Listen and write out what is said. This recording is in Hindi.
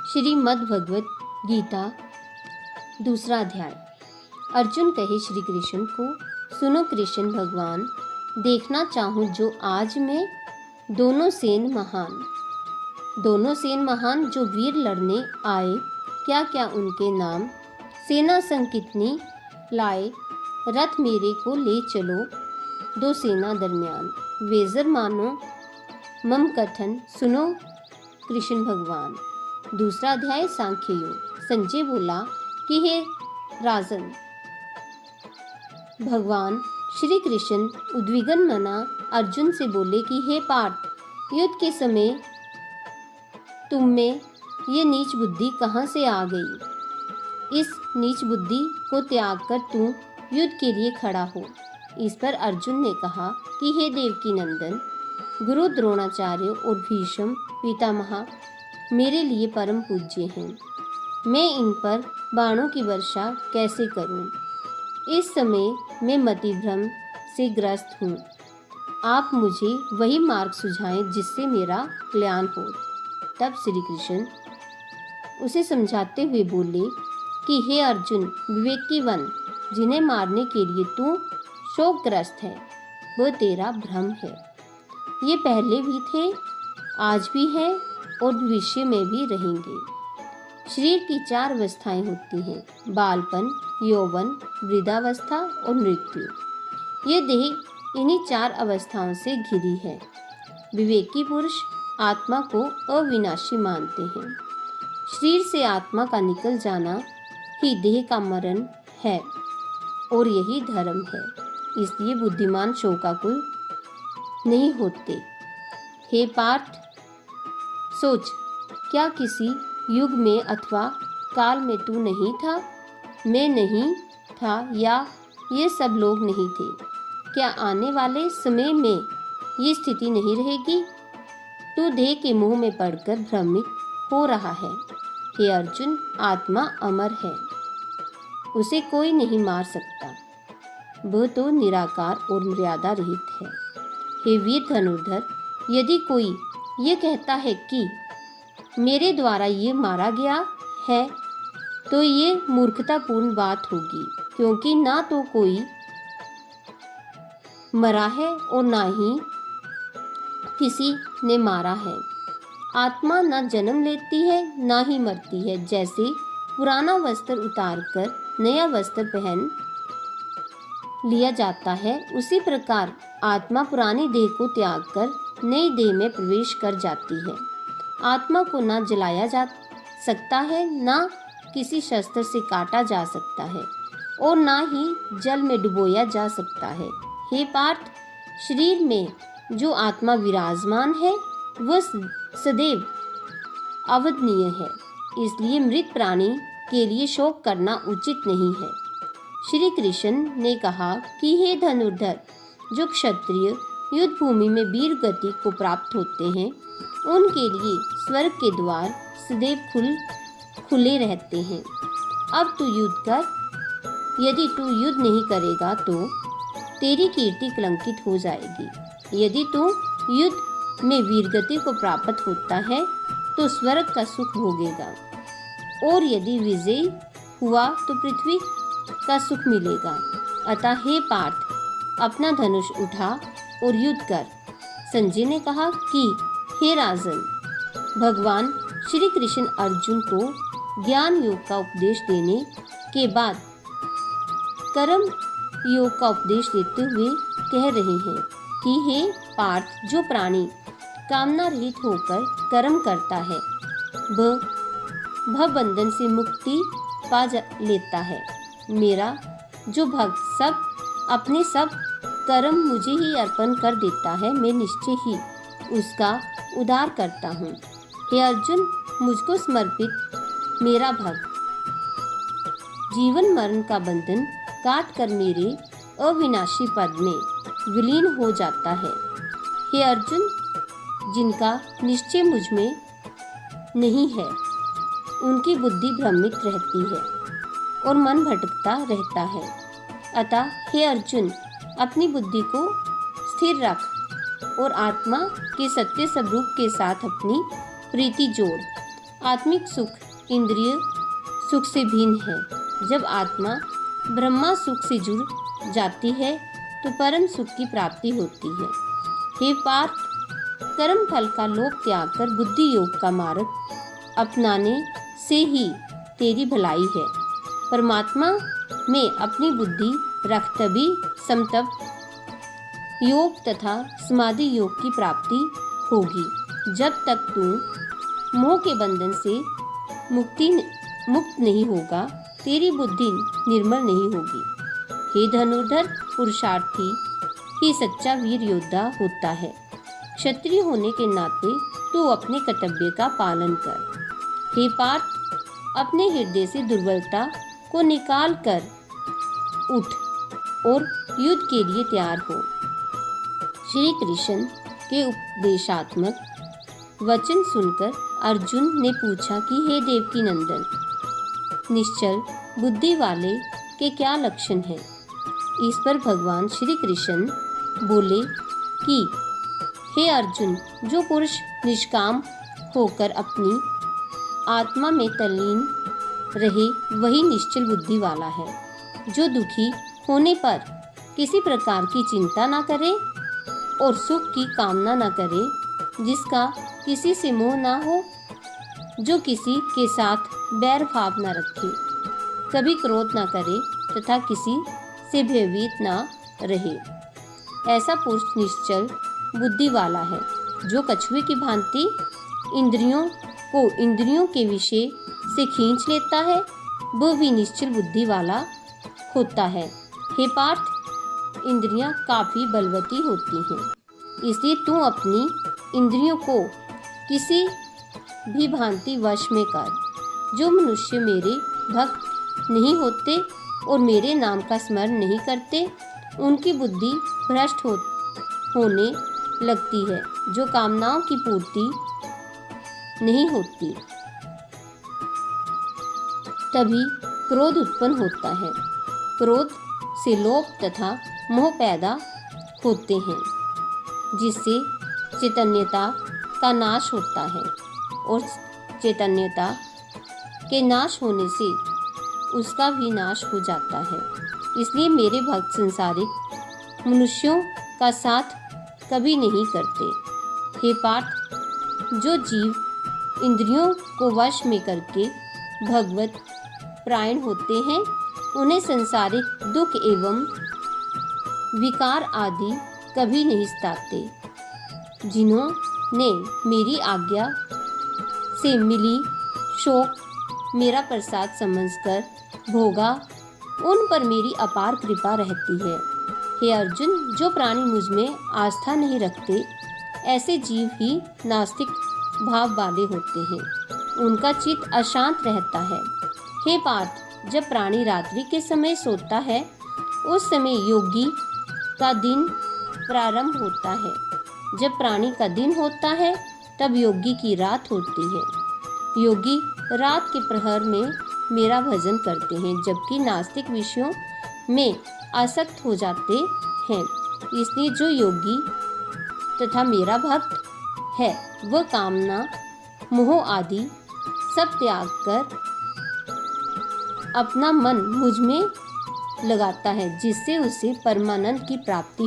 श्रीमद् भगवत गीता दूसरा अध्याय। अर्जुन कहे श्री कृष्ण को, सुनो कृष्ण भगवान, देखना चाहूँ जो आज में दोनों सेन महान जो वीर लड़ने आए, क्या क्या उनके नाम, सेना संग कितनी लाए, रथ मेरे को ले चलो दो सेना दरमियान, वेजर मानो मम कथन, सुनो कृष्ण भगवान। दूसरा अध्याय सांख्य योग। संजय बोला कि हे राजन, भगवान श्री कृष्ण उद्विग्न मना अर्जुन से बोले कि हे पार्थ, युद्ध के समय तुम में ये नीच बुद्धि कहाँ से आ गई? इस नीच बुद्धि को त्याग कर तू युद्ध के लिए खड़ा हो। इस पर अर्जुन ने कहा कि हे देवकी नंदन, गुरु द्रोणाचार्य और भीष्म पितामह मेरे लिए परम पूज्य हैं। मैं इन पर बाणों की वर्षा कैसे करूं? इस समय मैं मतिभ्रम से ग्रस्त हूं। आप मुझे वही मार्ग सुझाएं जिससे मेरा कल्याण हो। तब श्री कृष्ण उसे समझाते हुए बोले कि हे अर्जुन, विवेकी वन, जिन्हें मारने के लिए तू शोकग्रस्त है, वह तेरा भ्रम है। ये पहले भी थे, आज भी है और भविष्य में भी रहेंगे। शरीर की 4 अवस्थाएं होती हैं, बालपन, यौवन, वृद्धावस्था और मृत्यु। ये देह इन्हीं 4 अवस्थाओं से घिरी है। विवेकी पुरुष आत्मा को अविनाशी मानते हैं। शरीर से आत्मा का निकल जाना ही देह का मरण है और यही धर्म है। इसलिए बुद्धिमान शोकाकुल नहीं होते। हे पार्थ, सोच, क्या किसी युग में अथवा काल में तू नहीं था, मैं नहीं था, या ये सब लोग नहीं थे? क्या आने वाले समय में ये स्थिति नहीं रहेगी? तू देह के मोह में पड़कर भ्रमित हो रहा है। हे अर्जुन, आत्मा अमर है, उसे कोई नहीं मार सकता। वह तो निराकार और मर्यादा रहित है। हे वीर धनुर्धर, यदि कोई ये कहता है कि मेरे द्वारा ये मारा गया है, तो ये मूर्खतापूर्ण बात होगी, क्योंकि ना तो कोई मरा है और ना ही किसी ने मारा है। आत्मा ना जन्म लेती है ना ही मरती है। जैसे पुराना वस्त्र उतारकर नया वस्त्र पहन लिया जाता है, उसी प्रकार आत्मा पुरानी देह को त्याग कर नई देह में प्रवेश कर जाती है। आत्मा को ना जलाया जा सकता है, ना किसी शस्त्र से काटा जा सकता है और ना ही जल में डुबोया जा सकता है। हे पार्थ, शरीर में जो आत्मा विराजमान है वह सदैव अवदनीय है। इसलिए मृत प्राणी के लिए शोक करना उचित नहीं है। श्री कृष्ण ने कहा कि हे धनुर्धर, जो क्षत्रिय युद्ध भूमि में वीर गति को प्राप्त होते हैं, उनके लिए स्वर्ग के द्वार सदैव खुले रहते हैं। अब तू युद्ध कर। यदि तू युद्ध नहीं करेगा तो तेरी कीर्ति कलंकित हो जाएगी। यदि तू युद्ध में वीरगति को प्राप्त होता है तो स्वर्ग का सुख भोगेगा, और यदि विजयी हुआ तो पृथ्वी का सुख मिलेगा। अतः हे पार्थ, अपना धनुष उठा और युद्ध कर। संजय ने कहा कि हे राजन, भगवान श्री कृष्ण अर्जुन को ज्ञान योग का उपदेश देने के बाद कर्म योग का उपदेश देते हुए कह रहे हैं कि हे पार्थ, जो प्राणी कामना रहित होकर कर्म करता है वह भवबंधन से मुक्ति पा लेता है। मेरा जो भक्त अपने सब कर्म मुझे ही अर्पण कर देता है, मैं निश्चय ही उसका उद्धार करता हूँ। हे अर्जुन, मुझको समर्पित मेरा भक्त जीवन मरण का बंधन काट कर मेरे अविनाशी पद में विलीन हो जाता है। हे अर्जुन, जिनका निश्चय मुझ में नहीं है, उनकी बुद्धि भ्रमित रहती है और मन भटकता रहता है। अतः हे अर्जुन, अपनी बुद्धि को स्थिर रख और आत्मा के सत्य स्वरूप के साथ अपनी प्रीति जोड़। आत्मिक सुख इंद्रिय सुख से भिन्न है। जब आत्मा ब्रह्मा सुख से जुड़ जाती है तो परम सुख की प्राप्ति होती है। हे पार्थ, कर्म फल का लोभ त्याग कर बुद्धि योग का मार्ग अपनाने से ही तेरी भलाई है। परमात्मा में अपनी बुद्धि रख तभी समतप योग तथा समाधि योग की प्राप्ति होगी। जब तक तू मोह के बंधन से मुक्त नहीं होगा, तेरी बुद्धि निर्मल नहीं होगी। हे धनुर्धर, पुरुषार्थी ही सच्चा वीर योद्धा होता है। क्षत्रिय होने के नाते तू अपने कर्तव्य का पालन कर। हे पार्थ, अपने हृदय से दुर्बलता को निकाल कर उठ और युद्ध के लिए तैयार हो। श्री कृष्ण के उपदेशात्मक वचन सुनकर अर्जुन ने पूछा कि हे देवकी नंदन, निश्चल बुद्धि वाले के क्या लक्षण हैं? इस पर भगवान श्री कृष्ण बोले कि हे अर्जुन, जो पुरुष निष्काम होकर अपनी आत्मा में तल्लीन रहे वही निश्चल बुद्धि वाला है। जो दुखी होने पर किसी प्रकार की चिंता न करे और सुख की कामना न करे, जिसका किसी से मोह न हो, जो किसी के साथ बैर भाव न रखे, कभी क्रोध न करे तथा किसी से भयभीत न रहे, ऐसा पुरुष निश्चल बुद्धि वाला है। जो कछुए की भांति इंद्रियों को इंद्रियों के विषय से खींच लेता है, वह भी निश्चल बुद्धि वाला होता है। हे पार्थ, इंद्रियां काफी बलवती होती हैं, इसलिए तू अपनी इंद्रियों को किसी भी भांति वश में कर। जो मनुष्य मेरे भक्त नहीं होते और मेरे नाम का स्मरण नहीं करते, उनकी बुद्धि भ्रष्ट होने लगती है। जो कामनाओं की पूर्ति नहीं होती, तभी क्रोध उत्पन्न होता है। क्रोध से लोभ तथा मोह पैदा होते हैं, जिससे चैतन्यता का नाश होता है और चैतन्यता के नाश होने से उसका भी नाश हो जाता है। इसलिए मेरे भक्त संसारिक मनुष्यों का साथ कभी नहीं करते। हे पार्थ, जो जीव इंद्रियों को वश में करके भगवत प्रायण होते हैं, उन्हें संसारिक दुख एवं विकार आदि कभी नहीं सताते। जिन्होंने मेरी आज्ञा से मिली शोक मेरा प्रसाद समझकर भोगा, उन पर मेरी अपार कृपा रहती है। हे अर्जुन, जो प्राणी मुझ में आस्था नहीं रखते, ऐसे जीव ही नास्तिक भाव वाले होते हैं। उनका चित्त अशांत रहता है। हे पार्थ, जब प्राणी रात्रि के समय सोता है, उस समय योगी का दिन प्रारंभ होता है। जब प्राणी का दिन होता है, तब योगी की रात होती है। योगी रात के प्रहर में मेरा भजन करते हैं, जबकि नास्तिक विषयों में आसक्त हो जाते हैं। इसलिए जो योगी तथा मेरा भक्त है, वह कामना मोह आदि सब त्याग कर अपना मन मुझ में लगाता है, जिससे उसे परमानंद की प्राप्ति